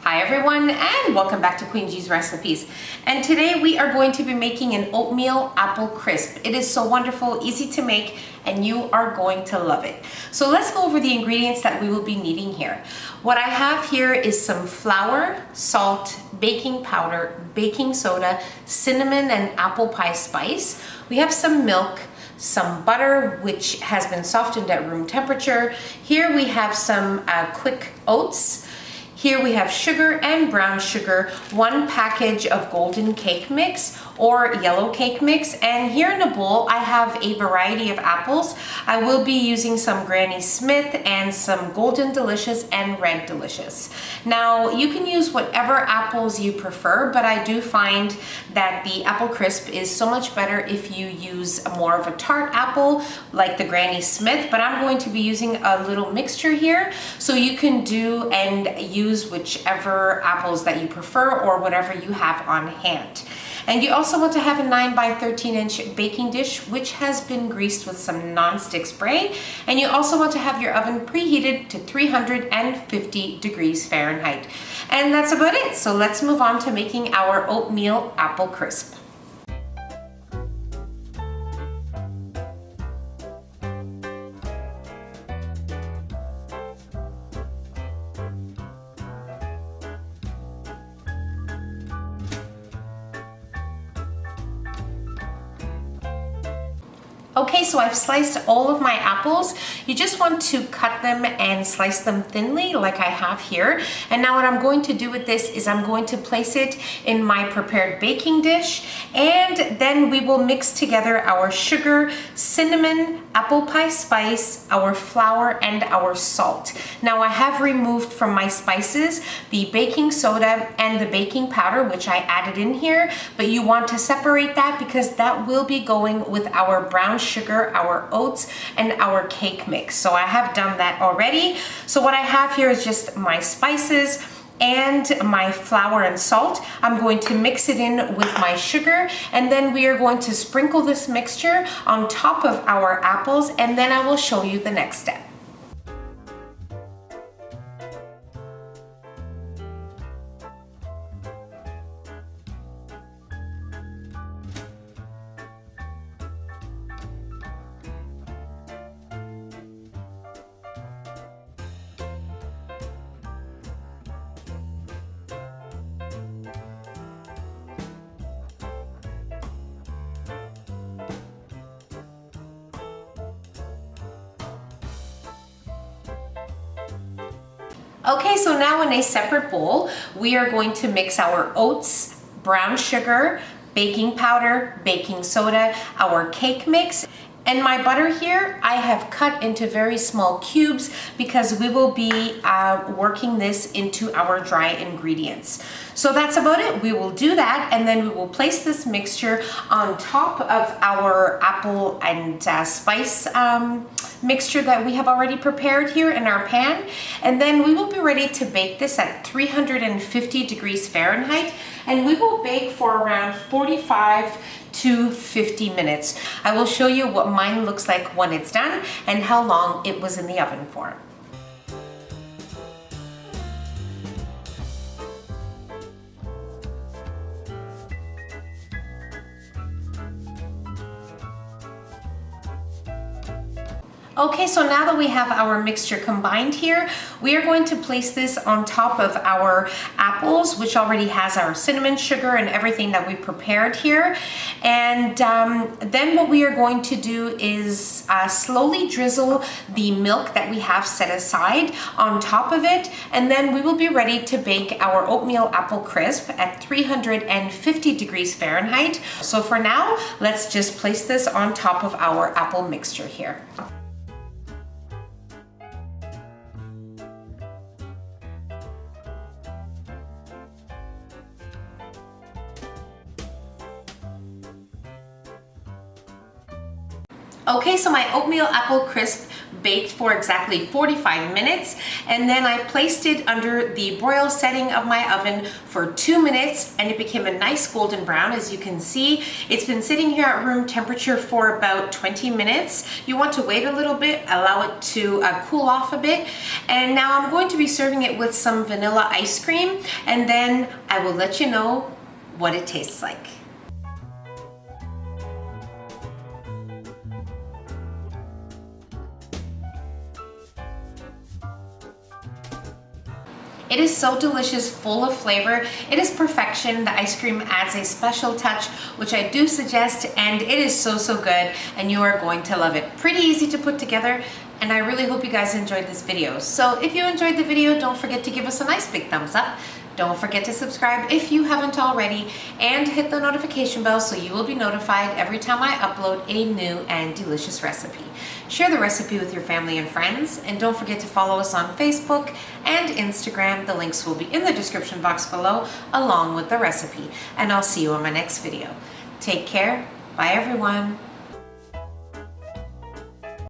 Hi everyone, and welcome back to Queen G's Recipes. And today we are going to be making an oatmeal apple crisp. It is so wonderful, easy to make, and you are going to love it. So let's go over the ingredients that we will be needing here. What I have here is some flour, salt, baking powder, baking soda, cinnamon and apple pie spice. We have some milk, some butter, which has been softened at room temperature. Here we have some quick oats. Here we have sugar and brown sugar, 1 package of golden cake mix or yellow cake mix, and here in a bowl I have a variety of apples. I will be using some Granny Smith and some Golden Delicious and Red Delicious. Now you can use whatever apples you prefer, but I do find that the apple crisp is so much better if you use more of a tart apple like the Granny Smith, but I'm going to be using a little mixture here, so you can do and use whichever apples that you prefer or whatever you have on hand. And you also want to have a 9 by 13 inch baking dish which has been greased with some non-stick spray, and you also want to have your oven preheated to 350 degrees Fahrenheit. And that's about it. So let's move on to making our oatmeal apple crisp. Okay, so I've sliced all of my apples. You just want to cut them and slice them thinly like I have here. And now what I'm going to do with this is I'm going to place it in my prepared baking dish, and then we will mix together our sugar, cinnamon, apple pie spice, our flour, and our salt. Now I have removed from my spices the baking soda and the baking powder, which I added in here, but you want to separate that because that will be going with our brown sugar, our oats, and our cake mix. So I have done that already. So what I have here is just my spices and my flour and salt. I'm going to mix it in with my sugar, and then we are going to sprinkle this mixture on top of our apples, and then I will show you the next step. Okay, so now in a separate bowl, we are going to mix our oats, brown sugar, baking powder, baking soda, our cake mix, and my butter here I have cut into very small cubes because we will be working this into our dry ingredients. So that's about it. We will do that, and then we will place this mixture on top of our apple and spice mixture that we have already prepared here in our pan, and then we will be ready to bake this at 350 degrees Fahrenheit, and we will bake for around 45 to 50 minutes. I will show you what mine looks like when it's done and how long it was in the oven for. Okay, so now that we have our mixture combined here, we are going to place this on top of our apples, which already has our cinnamon sugar and everything that we prepared here. And then what we are going to do is slowly drizzle the milk that we have set aside on top of it, and then we will be ready to bake our oatmeal apple crisp at 350 degrees Fahrenheit. So for now, let's just place this on top of our apple mixture here. Okay, so my oatmeal apple crisp baked for exactly 45 minutes, and then I placed it under the broil setting of my oven for 2 minutes, and it became a nice golden brown. As you can see, it's been sitting here at room temperature for about 20 minutes. You want to wait a little bit, allow it to cool off a bit, and now I'm going to be serving it with some vanilla ice cream, and then I will let you know what it tastes like. It is so delicious, full of flavor. It is perfection. The ice cream adds a special touch, which I do suggest, and it is so, so good, and you are going to love it. Pretty easy to put together, and I really hope you guys enjoyed this video. So if you enjoyed the video, don't forget to give us a nice big thumbs up. Don't forget to subscribe if you haven't already, and hit the notification bell so you will be notified every time I upload a new and delicious recipe. Share the recipe with your family and friends, and don't forget to follow us on Facebook and Instagram. The links will be in the description box below along with the recipe, and I'll see you on my next video. Take care. Bye everyone.